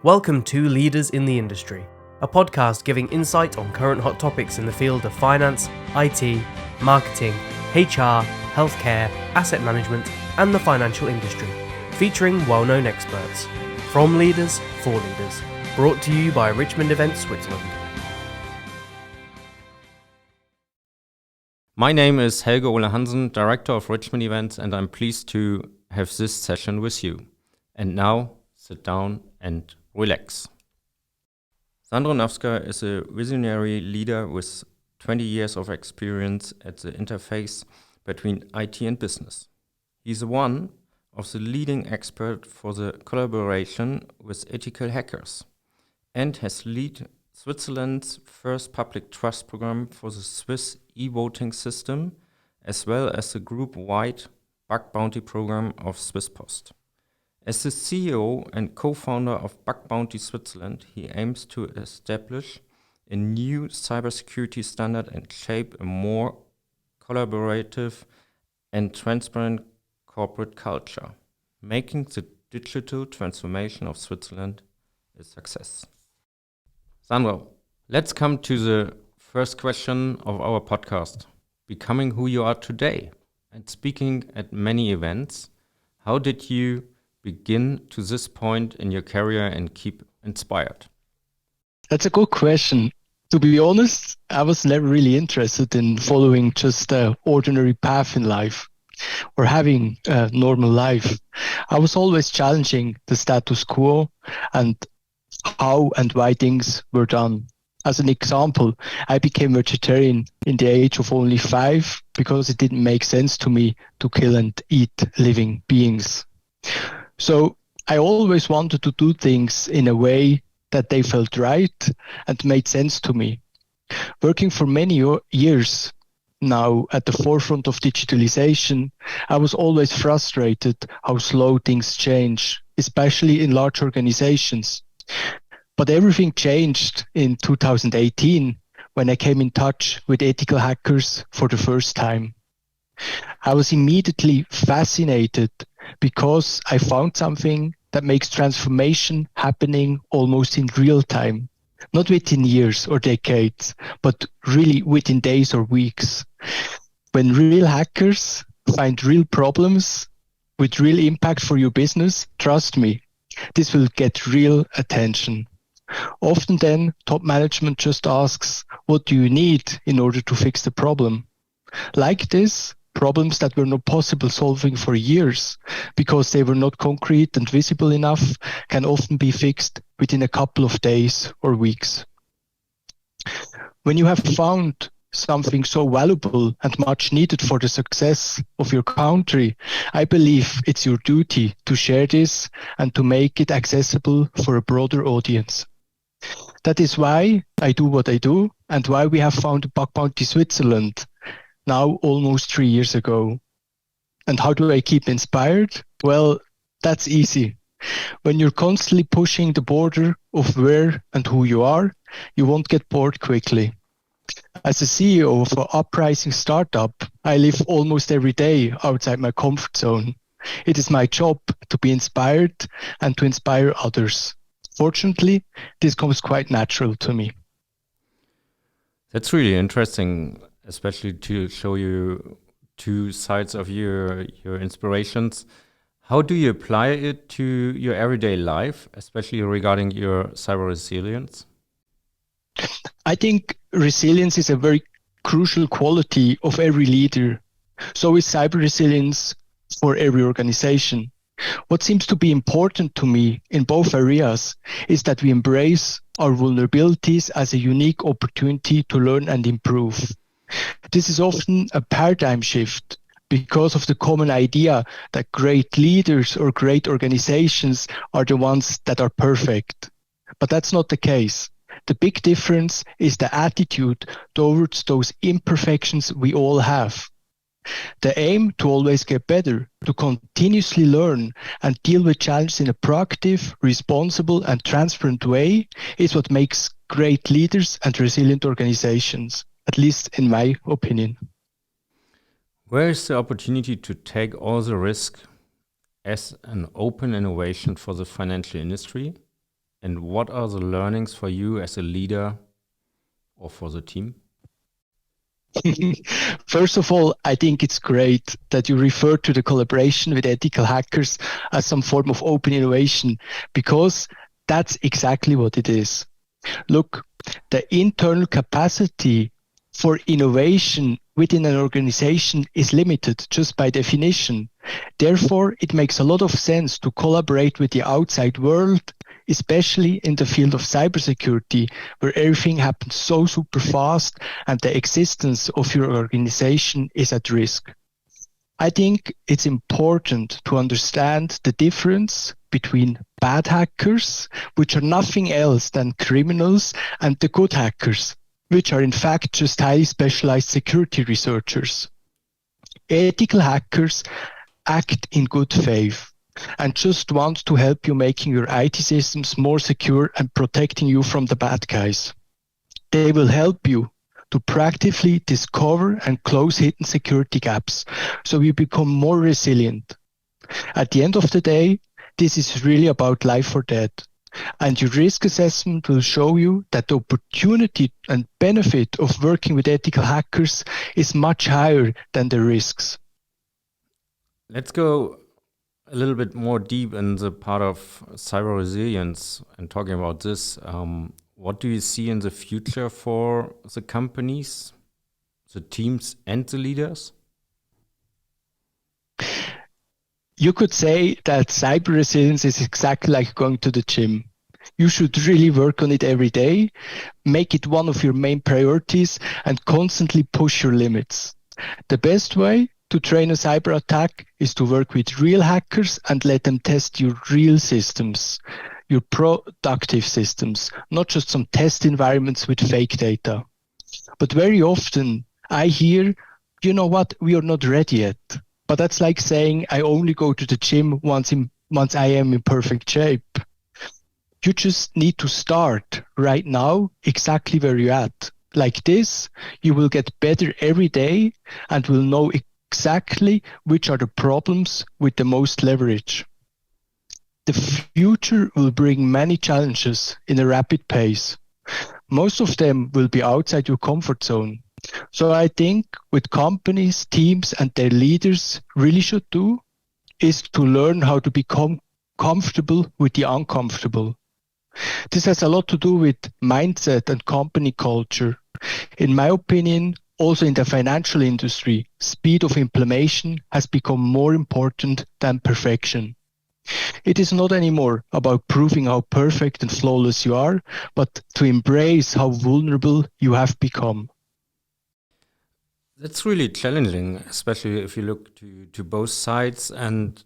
Welcome to Leaders in the Industry, a podcast giving insight on current hot topics in the field of finance, IT, marketing, HR, healthcare, asset management, and the financial industry, featuring well-known experts. From leaders, for leaders. Brought to you by Richmond Events Switzerland. My name is Helge Ole Hansen, Director of Richmond Events, and I'm pleased to have this session with you. And now, sit down and relax. Sandro Nafzger is a visionary leader with 20 years of experience at the interface between IT and business. He's one of the leading experts for the collaboration with ethical hackers and has led Switzerland's first public trust program for the Swiss e-voting system, as well as the group-wide bug bounty program of Swiss Post. As the CEO and co-founder of Bug Bounty Switzerland, he aims to establish a new cybersecurity standard and shape a more collaborative and transparent corporate culture, making the digital transformation of Switzerland a success. Sandro, let's come to the first question of our podcast. Becoming who you are today and speaking at many events, how did you begin to this point in your career and keep inspired? That's a good question. To be honest, I was never really interested in following just an ordinary path in life or having a normal life. I was always challenging the status quo and how and why things were done. As an example, I became vegetarian in the age of only 5 because it didn't make sense to me to kill and eat living beings. So I always wanted to do things in a way that they felt right and made sense to me. Working for many years now at the forefront of digitalization, I was always frustrated how slow things change, especially in large organizations. But everything changed in 2018 when I came in touch with ethical hackers for the first time. I was immediately fascinated because I found something that makes transformation happening almost in real time, not within years or decades, but really within days or weeks. When real hackers find real problems with real impact for your business, trust me, this will get real attention. Often then, top management just asks, what do you need in order to fix the problem? Like this, problems that were not possible solving for years because they were not concrete and visible enough can often be fixed within a couple of days or weeks. When you have found something so valuable and much needed for the success of your country, I believe it's your duty to share this and to make it accessible for a broader audience. That is why I do what I do and why we have founded Bug Bounty Switzerland now almost 3 years ago. And how do I keep inspired? Well, that's easy. When you're constantly pushing the border of where and who you are, you won't get bored quickly. As a CEO of an uprising startup, I live almost every day outside my comfort zone. It is my job to be inspired and to inspire others. Fortunately, this comes quite natural to me. That's really interesting, especially to show you two sides of your inspirations. How do you apply it to your everyday life, especially regarding your cyber resilience? I think resilience is a very crucial quality of every leader. So is cyber resilience for every organization. What seems to be important to me in both areas is that we embrace our vulnerabilities as a unique opportunity to learn and improve. This is often a paradigm shift because of the common idea that great leaders or great organizations are the ones that are perfect. But that's not the case. The big difference is the attitude towards those imperfections we all have. The aim to always get better, to continuously learn and deal with challenges in a proactive, responsible and transparent way is what makes great leaders and resilient organizations, at least in my opinion. Where is the opportunity to take all the risk as an open innovation for the financial industry? And what are the learnings for you as a leader or for the team? First of all, I think it's great that you refer to the collaboration with ethical hackers as some form of open innovation, because that's exactly what it is. Look, the internal capacity for innovation within an organization is limited just by definition. Therefore, it makes a lot of sense to collaborate with the outside world, especially in the field of cybersecurity, where everything happens so super fast and the existence of your organization is at risk. I think it's important to understand the difference between bad hackers, which are nothing else than criminals, and the good hackers, which are in fact just highly specialized security researchers. Ethical hackers act in good faith and just want to help you making your IT systems more secure and protecting you from the bad guys. They will help you to proactively discover and close hidden security gaps so you become more resilient. At the end of the day, this is really about life or death. And your risk assessment will show you that the opportunity and benefit of working with ethical hackers is much higher than the risks. Let's go a little bit more deep in the part of cyber resilience and talking about this. What do you see in the future for the companies, the teams, and the leaders? You could say that cyber resilience is exactly like going to the gym. You should really work on it every day, make it one of your main priorities, and constantly push your limits. The best way to train a cyber attack is to work with real hackers and let them test your real systems, your productive systems, not just some test environments with fake data. But very often I hear, you know what, we are not ready yet. But that's like saying I only go to the gym once I am in perfect shape. You just need to start right now exactly where you're at. Like this, you will get better every day and will know exactly which are the problems with the most leverage. The future will bring many challenges in a rapid pace. Most of them will be outside your comfort zone. So I think what companies, teams, and their leaders really should do is to learn how to become comfortable with the uncomfortable. This has a lot to do with mindset and company culture. In my opinion, also in the financial industry, speed of implementation has become more important than perfection. It is not anymore about proving how perfect and flawless you are, but to embrace how vulnerable you have become. That's really challenging, especially if you look to both sides. And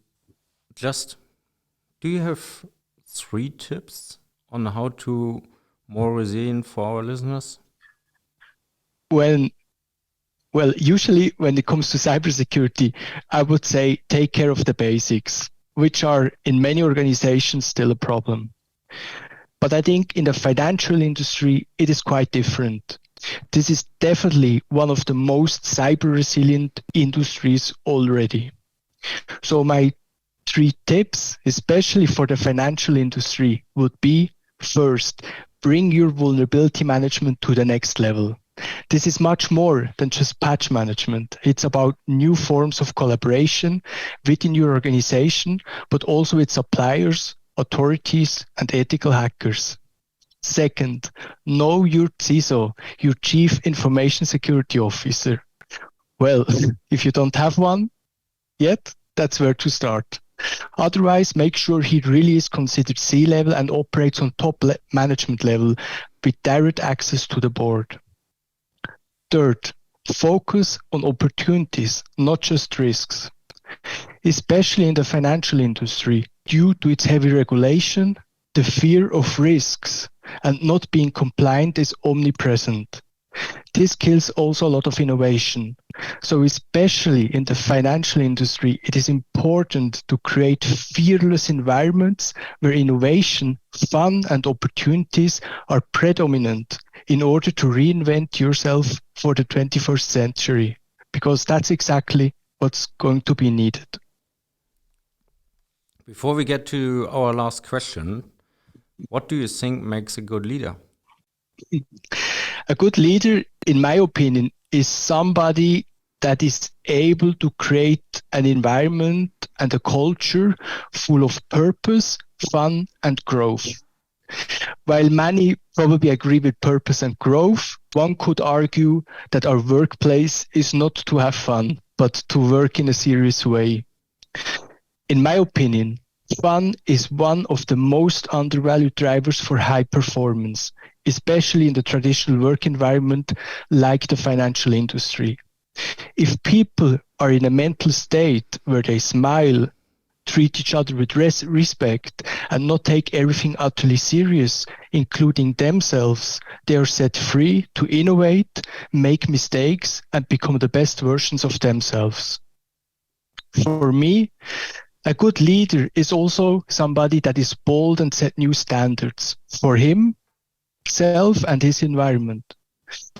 just, do you have 3 tips on how to more resilient for our listeners? Well, usually when it comes to cybersecurity, I would say take care of the basics, which are in many organizations still a problem. But I think in the financial industry, it is quite different. This is definitely one of the most cyber resilient industries already. So my 3 tips, especially for the financial industry, would be: first, bring your vulnerability management to the next level. This is much more than just patch management. It's about new forms of collaboration within your organization, but also with suppliers, authorities, and ethical hackers. Second, know your CISO, your Chief Information Security Officer. Well, if you don't have one yet, that's where to start. Otherwise, make sure he really is considered C-level and operates on top management level with direct access to the board. Third, focus on opportunities, not just risks. Especially in the financial industry, due to its heavy regulation, the fear of risks and not being compliant is omnipresent. This kills also a lot of innovation. So especially in the financial industry, it is important to create fearless environments where innovation, fun, and opportunities are predominant in order to reinvent yourself for the 21st century, because that's exactly what's going to be needed. Before we get to our last question, What do you think makes a good leader? A good leader, in my opinion, is somebody that is able to create an environment and a culture full of purpose, fun, and growth. While many probably agree with purpose and growth, one could argue that our workplace is not to have fun, but to work in a serious way. In my opinion, fun is one of the most undervalued drivers for high performance, especially in the traditional work environment like the financial industry. If people are in a mental state where they smile, treat each other with respect, and not take everything utterly serious, including themselves, they are set free to innovate, make mistakes, and become the best versions of themselves. For me, a good leader is also somebody that is bold and set new standards for himself and his environment.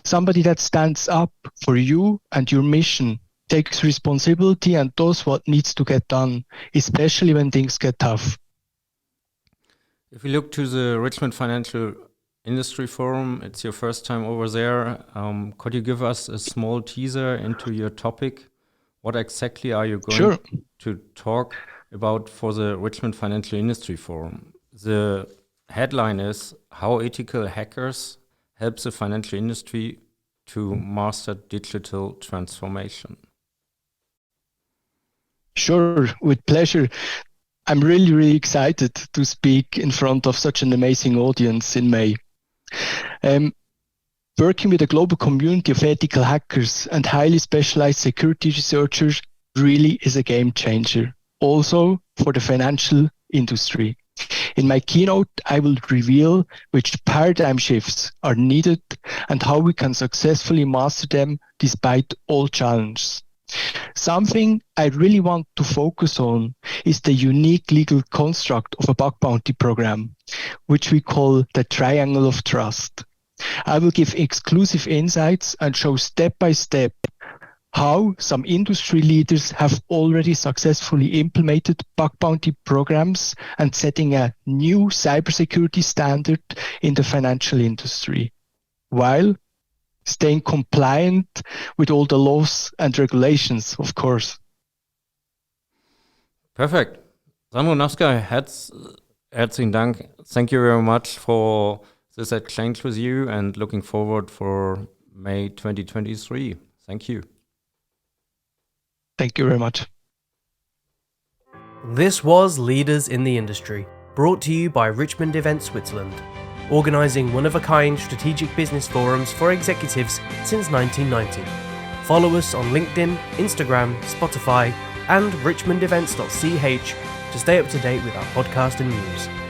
Somebody that stands up for you and your mission, takes responsibility and does what needs to get done, especially when things get tough. If we look to the Richmond Financial Industry Forum, it's your first time over there. Could you give us a small teaser into your topic? What exactly are you going to talk about for the Richmond Financial Industry Forum? The headline is How Ethical Hackers Help the Financial Industry to Master Digital Transformation. Sure, with pleasure. I'm really, really excited to speak in front of such an amazing audience in May. Working with a global community of ethical hackers and highly specialized security researchers really is a game changer, also for the financial industry. In my keynote, I will reveal which paradigm shifts are needed and how we can successfully master them despite all challenges. Something I really want to focus on is the unique legal construct of a bug bounty program, which we call the Triangle of Trust. I will give exclusive insights and show step by step how some industry leaders have already successfully implemented bug bounty programs and setting a new cybersecurity standard in the financial industry, while staying compliant with all the laws and regulations, of course. Perfect. Sandro Nafzger, herzlichen Dank. Thank you very much for this exchange with you and looking forward for May 2023. Thank you. Thank you very much. This was Leaders in the Industry, brought to you by Richmond Events Switzerland, organising one-of-a-kind strategic business forums for executives since 1990. Follow us on LinkedIn, Instagram, Spotify and richmondevents.ch to stay up to date with our podcast and news.